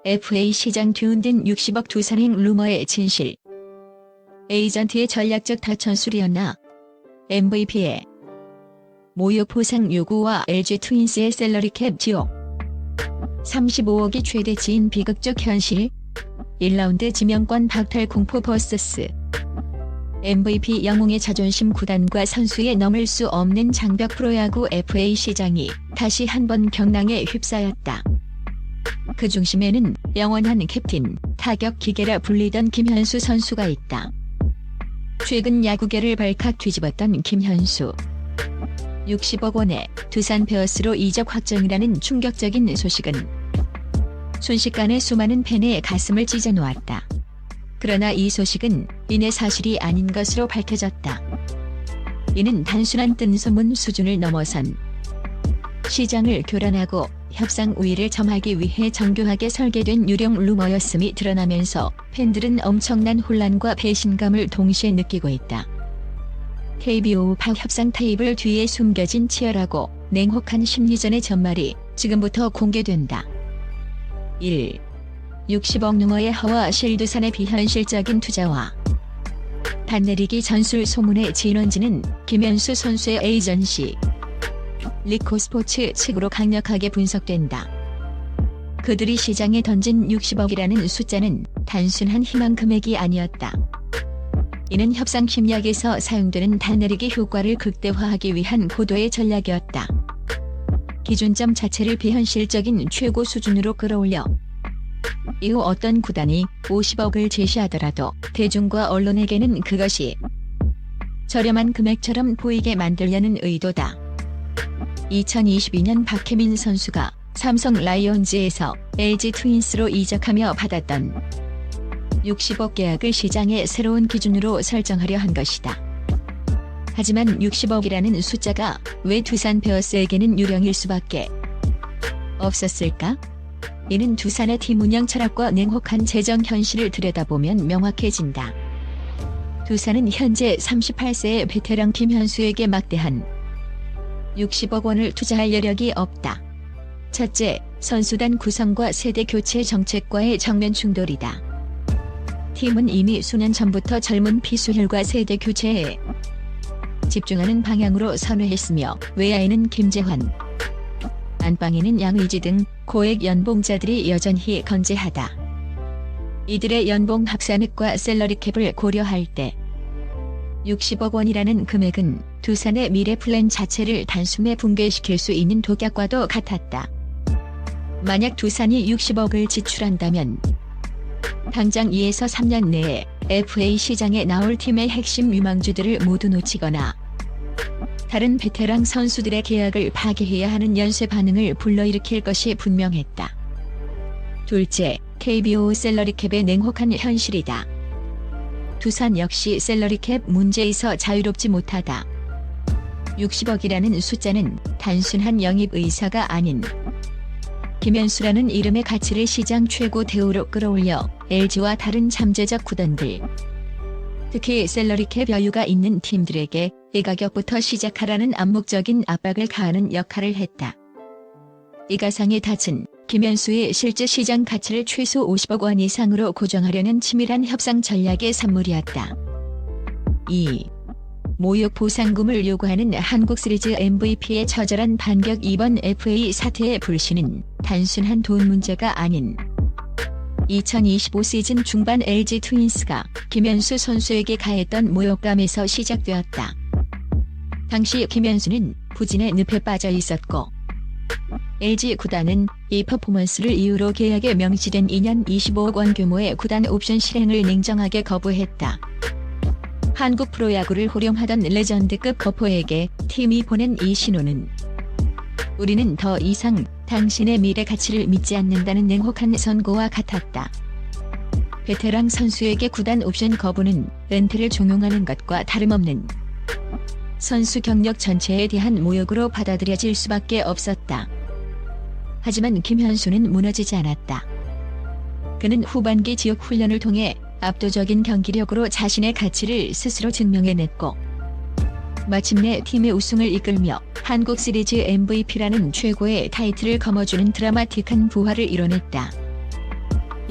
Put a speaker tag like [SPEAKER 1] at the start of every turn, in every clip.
[SPEAKER 1] FA 시장 뒤흔든 60억 두산행 루머의 진실. 에이전트의 전략적 다천술이었나? MVP의 모욕 보상 요구와 LG 트윈스의 셀러리캡 지옥. 35억이 최대치인 비극적 현실. 1라운드 지명권 박탈 공포 vs MVP 영웅의 자존심. 구단과 선수의 넘을 수 없는 장벽. 프로야구 FA 시장이 다시 한번 경랑에 휩싸였다. 그 중심에는 영원한 캡틴, 타격 기계라 불리던 김현수 선수가 있다. 최근 야구계를 발칵 뒤집었던 김현수. 60억 원의 두산 베어스로 이적 확정이라는 충격적인 소식은 순식간에 수많은 팬의 가슴을 찢어놓았다. 그러나 이 소식은 이내 사실이 아닌 것으로 밝혀졌다. 이는 단순한 뜬소문 수준을 넘어선 시장을 교란하고 협상 우위를 점하기 위해 정교하게 설계된 유령 루머였음이 드러나면서 팬들은 엄청난 혼란과 배신감을 동시에 느끼고 있다. KBO파 협상 테이블 뒤에 숨겨진 치열하고 냉혹한 심리전의 전말이 지금부터 공개된다. 1. 60억 루머의 허와 실. 두산의 비현실적인 투자와 단내리기 전술 소문의 진원지는 김현수 선수의 에이전시 리코스포츠 측으로 강력하게 분석된다. 그들이 시장에 던진 60억이라는 숫자는 단순한 희망 금액이 아니었다. 이는 협상 심리학에서 사용되는 단내리기 효과를 극대화하기 위한 고도의 전략이었다. 기준점 자체를 비현실적인 최고 수준으로 끌어올려 이후 어떤 구단이 50억을 제시하더라도 대중과 언론에게는 그것이 저렴한 금액처럼 보이게 만들려는 의도다. 2022년 박혜민 선수가 삼성 라이온즈에서 LG 트윈스로 이적하며 받았던 60억 계약을 시장의 새로운 기준으로 설정하려 한 것이다. 하지만 60억이라는 숫자가 왜 두산 베어스에게는 유령일 수밖에 없었을까? 이는 두산의 팀 운영 철학과 냉혹한 재정 현실을 들여다보면 명확해진다. 두산은 현재 38세의 베테랑 김현수에게 막대한 60억 원을 투자할 여력이 없다. 첫째, 선수단 구성과 세대 교체 정책과의 정면 충돌이다. 팀은 이미 수년 전부터 젊은 피수혈과 세대 교체에 집중하는 방향으로 선회했으며 외야에는 김재환, 안방에는 양의지 등 고액 연봉자들이 여전히 건재하다. 이들의 연봉 합산액과 셀러리캡을 고려할 때 60억 원이라는 금액은 두산의 미래 플랜 자체를 단숨에 붕괴시킬 수 있는 독약과도 같았다. 만약 두산이 60억을 지출한다면 당장 2에서 3년 내에 FA 시장에 나올 팀의 핵심 유망주들을 모두 놓치거나 다른 베테랑 선수들의 계약을 파기해야 하는 연쇄 반응을 불러일으킬 것이 분명했다. 둘째, KBO 셀러리캡의 냉혹한 현실이다. 두산 역시 셀러리캡 문제에서 자유롭지 못하다. 60억이라는 숫자는 단순한 영입 의사가 아닌 김현수라는 이름의 가치를 시장 최고 대우로 끌어올려 LG와 다른 잠재적 구단들, 특히 셀러리캡 여유가 있는 팀들에게 이 가격부터 시작하라는 암묵적인 압박을 가하는 역할을 했다. 이 가상의 닻은 김현수의 실제 시장 가치를 최소 50억 원 이상으로 고정하려는 치밀한 협상 전략의 산물이었다. 2. 모욕 보상금을 요구하는 한국 시리즈 MVP의 처절한 반격. 이번 FA 사태의 불씨는 단순한 돈 문제가 아닌 2025 시즌 중반 LG 트윈스가 김현수 선수에게 가했던 모욕감에서 시작되었다. 당시 김현수는 부진의 늪에 빠져 있었고 LG 구단은 이 퍼포먼스를 이유로 계약에 명시된 2년 25억 원 규모의 구단 옵션 실행을 냉정하게 거부했다. 한국 프로야구를 호령하던 레전드급 거포에게 팀이 보낸 이 신호는 우리는 더 이상 당신의 미래 가치를 믿지 않는다는 냉혹한 선고와 같았다. 베테랑 선수에게 구단 옵션 거부는 은퇴를 종용하는 것과 다름없는 선수 경력 전체에 대한 모욕으로 받아들여질 수밖에 없었다. 하지만 김현수는 무너지지 않았다. 그는 후반기 지역 훈련을 통해 압도적인 경기력으로 자신의 가치를 스스로 증명해냈고 마침내 팀의 우승을 이끌며 한국 시리즈 MVP라는 최고의 타이틀을 거머쥐는 드라마틱한 부활을 이뤄냈다.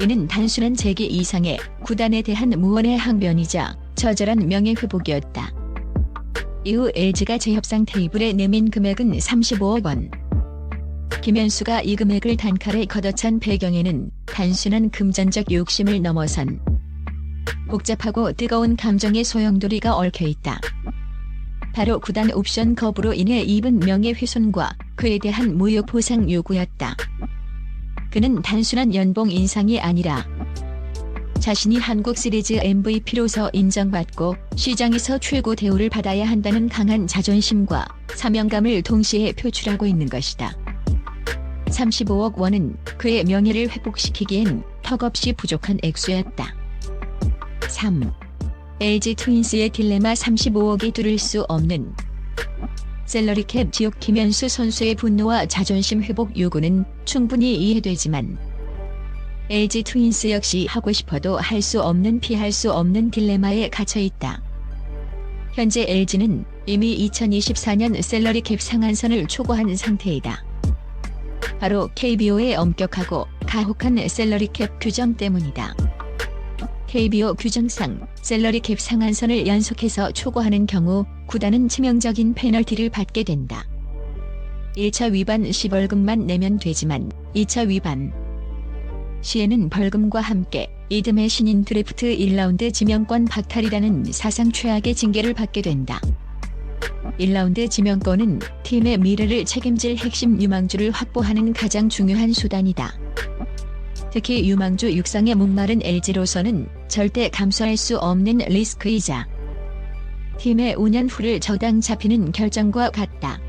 [SPEAKER 1] 이는 단순한 재기 이상의 구단에 대한 무언의 항변이자 처절한 명예회복이었다. 이후 LG가 재협상 테이블에 내민 금액은 35억 원. 김현수가 이 금액을 단칼에 걷어찬 배경에는 단순한 금전적 욕심을 넘어선 복잡하고 뜨거운 감정의 소용돌이가 얽혀있다. 바로 구단 옵션 거부로 인해 입은 명예훼손과 그에 대한 무효 보상 요구였다. 그는 단순한 연봉 인상이 아니라 자신이 한국 시리즈 MVP로서 인정받고 시장에서 최고 대우를 받아야 한다는 강한 자존심과 사명감을 동시에 표출하고 있는 것이다. 35억 원은 그의 명예를 회복시키기엔 턱없이 부족한 액수였다. 3. LG 트윈스의 딜레마. 35억이 뚫을 수 없는 셀러리캡 지옥. 김현수 선수의 분노와 자존심 회복 요구는 충분히 이해되지만 LG 트윈스 역시 하고 싶어도 할 수 없는, 피할 수 없는 딜레마에 갇혀 있다. 현재 LG는 이미 2024년 셀러리캡 상한선을 초과한 상태이다. 바로 KBO의 엄격하고 가혹한 셀러리캡 규정 때문이다. KBO 규정상 셀러리캡 상한선을 연속해서 초과하는 경우 구단은 치명적인 페널티를 받게 된다. 1차 위반 시 벌금만 내면 되지만 2차 위반 시에는 벌금과 함께 이듬해 신인 드래프트 1라운드 지명권 박탈이라는 사상 최악의 징계를 받게 된다. 1라운드 지명권은 팀의 미래를 책임질 핵심 유망주를 확보하는 가장 중요한 수단이다. 특히 유망주 육성에 목마른 LG로서는 절대 감수할 수 없는 리스크이자 팀의 5년 후를 저당 잡히는 결정과 같다.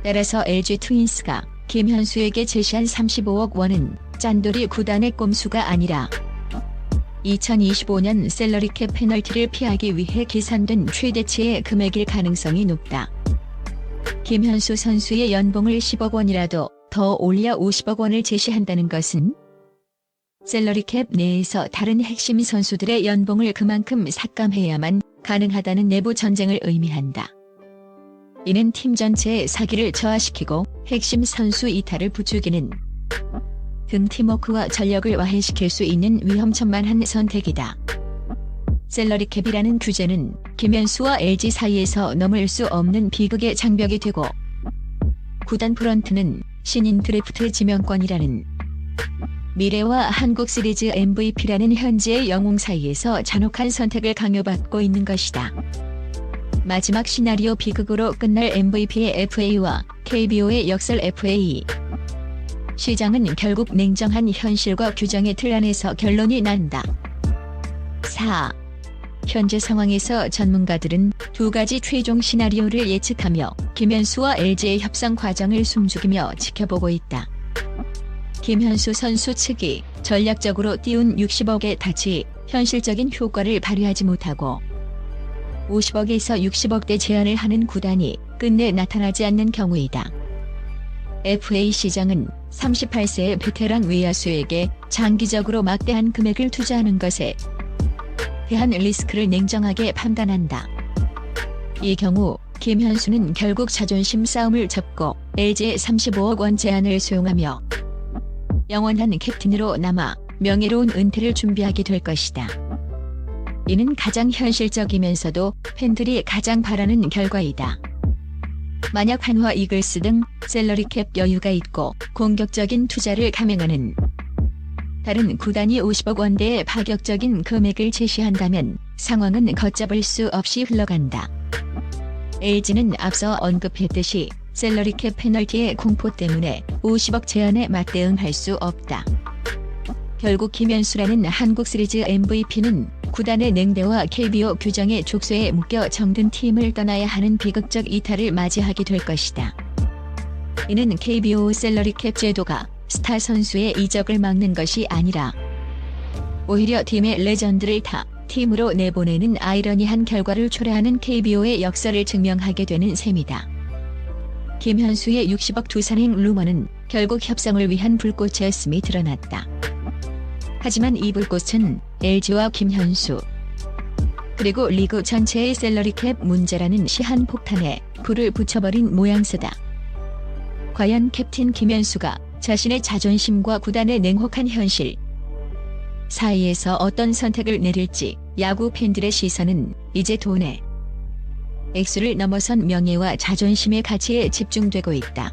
[SPEAKER 1] 따라서 LG 트윈스가 김현수에게 제시한 35억 원은 짠돌이 구단의 꼼수가 아니라 2025년 셀러리캡 페널티를 피하기 위해 계산된 최대치의 금액일 가능성이 높다. 김현수 선수의 연봉을 10억 원이라도 더 올려 50억 원을 제시한다는 것은 셀러리캡 내에서 다른 핵심 선수들의 연봉을 그만큼 삭감해야만 가능하다는 내부 전쟁을 의미한다. 이는 팀 전체의 사기를 저하시키고 핵심 선수 이탈을 부추기는 등 팀워크와 전력을 와해시킬 수 있는 위험천만한 선택이다. 셀러리캡이라는 규제는 김현수와 LG 사이에서 넘을 수 없는 비극의 장벽이 되고 구단 프런트는 신인 드래프트 지명권이라는 미래와 한국 시리즈 MVP라는 현재의 영웅 사이에서 잔혹한 선택을 강요받고 있는 것이다. 마지막 시나리오 비극으로 끝날 MVP의 FA와 KBO의 역설 FA. 시장은 결국 냉정한 현실과 규정의 틀 안에서 결론이 난다. 4. 현재 상황에서 전문가들은 두 가지 최종 시나리오를 예측하며 김현수와 LG의 협상 과정을 숨죽이며 지켜보고 있다. 김현수 선수 측이 전략적으로 띄운 60억의 닻이 현실적인 효과를 발휘하지 못하고 50억에서 60억대 제안을 하는 구단이 끝내 나타나지 않는 경우이다. FA 시장은 38세의 베테랑 외야수에게 장기적으로 막대한 금액을 투자하는 것에 대한 리스크를 냉정하게 판단한다. 이 경우 김현수는 결국 자존심 싸움을 접고 LG의 35억 원 제안을 수용하며 영원한 캡틴으로 남아 명예로운 은퇴를 준비하게 될 것이다. 이는 가장 현실적이면서도 팬들이 가장 바라는 결과이다. 만약 한화 이글스 등 셀러리캡 여유가 있고 공격적인 투자를 감행하는 다른 구단이 50억 원대의 파격적인 금액을 제시한다면 상황은 걷잡을 수 없이 흘러간다. LG는 앞서 언급했듯이 셀러리캡 페널티의 공포 때문에 50억 제안에 맞대응할 수 없다. 결국 김현수라는 한국 시리즈 MVP는 구단의 냉대와 KBO 규정의 족쇄에 묶여 정든 팀을 떠나야 하는 비극적 이탈을 맞이하게 될 것이다. 이는 KBO 셀러리캡 제도가 스타 선수의 이적을 막는 것이 아니라 오히려 팀의 레전드를 타 팀으로 내보내는 아이러니한 결과를 초래하는 KBO의 역사를 증명하게 되는 셈이다. 김현수의 60억 두산행 루머는 결국 협상을 위한 불꽃이었음이 드러났다. 하지만 이 불꽃은 LG와 김현수 그리고 리그 전체의 셀러리캡 문제라는 시한폭탄에 불을 붙여버린 모양새다. 과연 캡틴 김현수가 자신의 자존심과 구단의 냉혹한 현실 사이에서 어떤 선택을 내릴지 야구 팬들의 시선은 이제 돈의 액수를 넘어선 명예와 자존심의 가치에 집중되고 있다.